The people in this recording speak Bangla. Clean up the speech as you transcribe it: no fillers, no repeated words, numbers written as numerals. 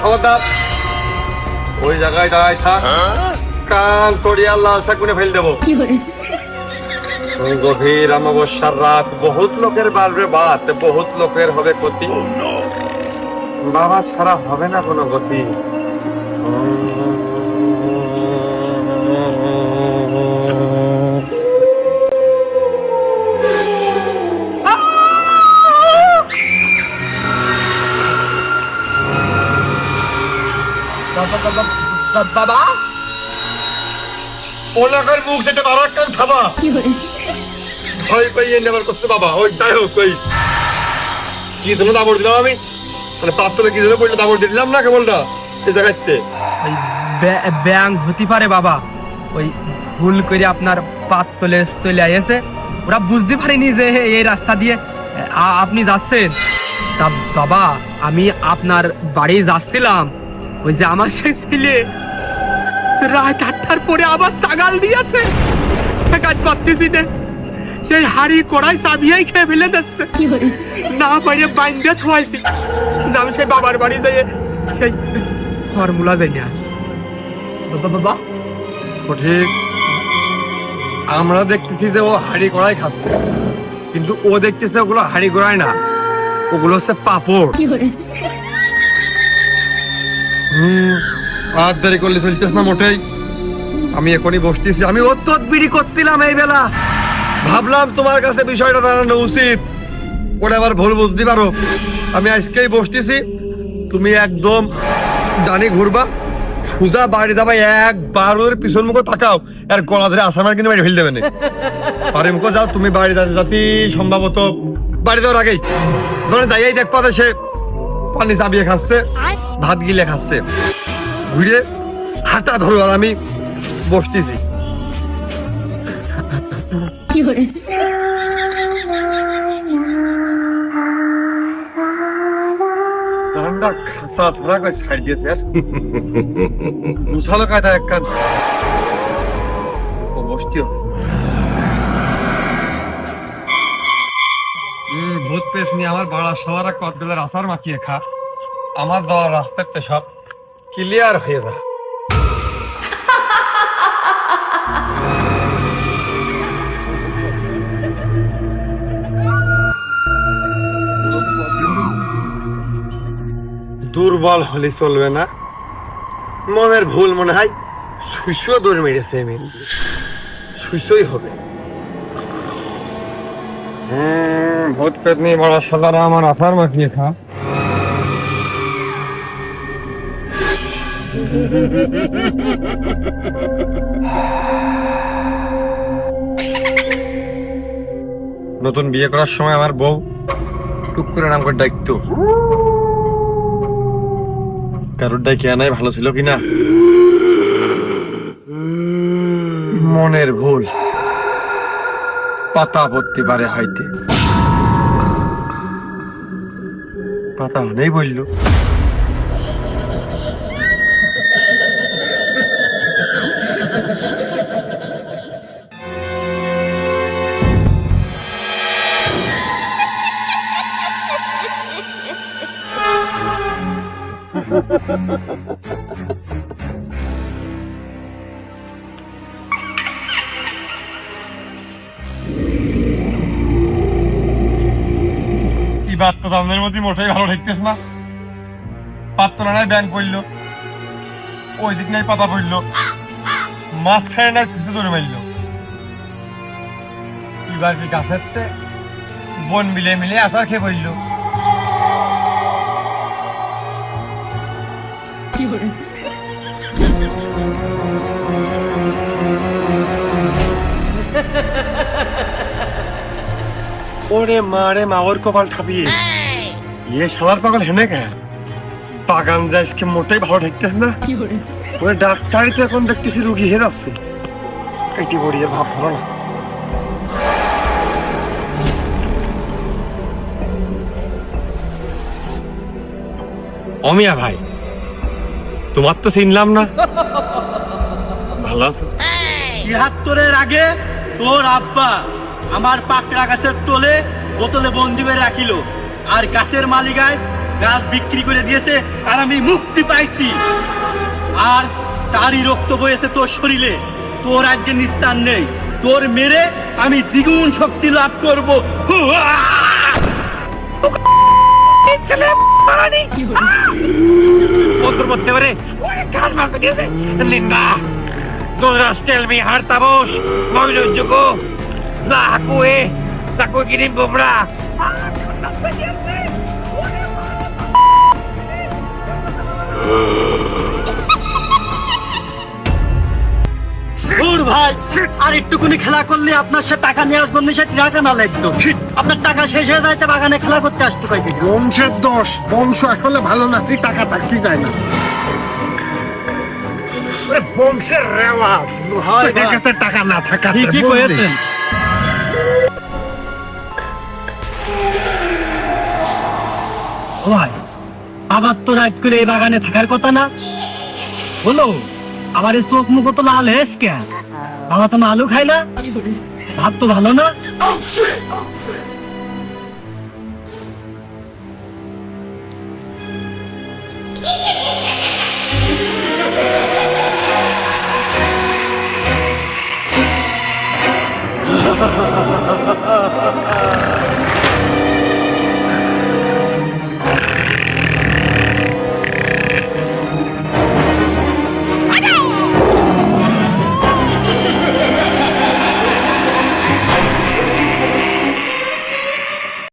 খবরদার ওই জায়গায় দাঁড়ায় থাক, কান চড়িয়া লাল চাকুনে ফেল দেবো। গভীর অমাবস্যার রাত, বহুত লোকের বাড়বে বাত, বহুত লোকের হবে ক্ষতি, বাবা ছাড়া হবে না কোনো গতি। বাবা ওনার মুখ যেটা বারো একটা খাবা ভয় পাইয়ে নেবার করছে বাবা। ওই যাই হোক, ওই কি জন্য দাবড় দিলাম আমি, মানে পাত্তলে কি জন্য পড়লে দাবড় দিয়েছিলাম না কেবলটা এই জায়গাতে। ওই ব্যাং হতে পারে বাবা, ওই ভুল করে আপনার পাততলে চলে আসে, ওরা বুঝতে পারিনি যে এই রাস্তা দিয়ে আপনি যাচ্ছেন। তা বাবা আমি আপনার বাড়ি যাচ্ছিলাম, ওই যে আমার সেই ছেলে রাত 8টার পরে আবার ছাগাল দিয়েছে, কাজ পারতেছি না, সেই হাড়ি কড়াই চাবিয়াই খেয়ে ফেলে দিচ্ছে, না পারে বাইন্দে থুয়াইছি। আমি সেই বাবার বাড়ি যাই সেই ফর্মুলা যাই নিয়ে আসি। বাবা ঠিক আমরা দেখতেছি যে ও হাড়ি কড়াই খাচ্ছে, কিন্তু ও দেখতেছে ওগুলো হাড়ি কড়াই না, ওগুলো হচ্ছে পাপড়। আর দেরি করলে চলতেছ না মোটেই। আমি এখনই বসতেছি, আমি ও তদবিরি করছিলাম এই বেলা, ভাবলাম তোমার কাছে বিষয়টা জানানো উচিত, ওটা আবার ভুল বুঝতে পারো। আমি আজকেই বসতেছি, তুমি একদম ডানি ঘুরবা, সুজা বাড়ি যাবা, একবার ওর পিছন মুখে তাকাও, আর গলা ধরে আসামার কিন্তু বাড়ি ফেল দেবে না। বাড়ি মুখে যাও, তুমি বাড়ি যাতে সম্ভবত বাড়ি যাওয়ার আগেই ধরে যাইয়াই দেখ পাবে সে পানি চাবিয়ে খাচ্ছে, ভাত গিলে খাচ্ছে, ঘুরে হাঁটা ধরো, আর আমি বসতেছি। খাসা ছড়া করে ছাড় দিয়েছে, আর গুছালো কায়দা এক কান বসতিও। ভূত পেশ নিয়ে আমার বাড়া সবার কদবেলার আচার মাখিয়ে খা, আমার যাওয়ার রাস্তাতে সব ক্লিয়ার হয়ে যায়। দুর্বল হলে চলবে না, মনের ভুল মনে হয় সুইস দৌড় মেরেছে, সুইসই হবে। ভূত পেট নিয়ে বড় সাজারা আমার আচার মাখিয়ে খা। নতুন বিয়ে করার সময় আমার বউ টুক করে নাম করে ডাকতো, কারোর ডাকে আনাই ভালো ছিল কিনা, মনের ভুল পাতা পড়তে পারে হয়তো, পাতা নেই বলল। বাচ্চা দামের মধ্যে মোটেই ভালো ঠেকতেছ না, পাত্তলা নাই ব্যাংক পড়লো, ওই দিক নাই পাতা পড়লো, মাঝখানে নাই শিশু ধরে মারলো, এবার কি গাছের বন মিলে মিলে আসার খেয়ে পড়লো। ওরে মারে মা, ওর কপাল খাবিয়ে ইয়ে শালার পাগল হেনে কে বাগান যায় মোটেই ভালো ঠেকতেছ না। ওরে ডাক্তারই তো এখন দেখতেছি রুগী হয়ে যাচ্ছে, কেটে পড়িয়ে ভাব ভালো না। অমিয়া ভাই, তোমার তো চিনলাম না, ভালো আছো? ৭৩-এর আগে তোর আব্বা আমার পাকড়া গাছের তোলে বোতলে বন্দি করে রাখিল, আর গাছের মালিকায় গাছ বিক্রি করে দিয়েছে আর আমি মুক্তি পাইছি। আর তারই রক্ত বয়েছে তোর শরীরে, তোর আজকে নিস্তার নেই। তোর মেরে আমি দ্বিগুণ শক্তি লাভ করব। Tell me, hartamos, moilo jugo, la hakue kirim bobra. ওর ভাই আর একটুকুনি খেলা করলে আপনার সে টাকা নিয়ে আসবেন, সে টাকা না লাগতো। আপনার টাকা শেষ হয়ে যাইতে বাগানে খেলা করতে আসতো কই থেকে? বংশের দোষ, বংশ আসলে ভালো না, তুই টাকা থাকতে যায় না। বংশের রেওয়াজ। তোদের কাছে টাকা না থাকা ঠিকই কয়েছেন। ও ভাই, আবার তো রাত করে এই বাগানে থাকার কথা না বলো? আবার এই চোখ মুখ তো লাল হেস কে? বাবা তো আলু খাই না, ভাত তো ভালো না।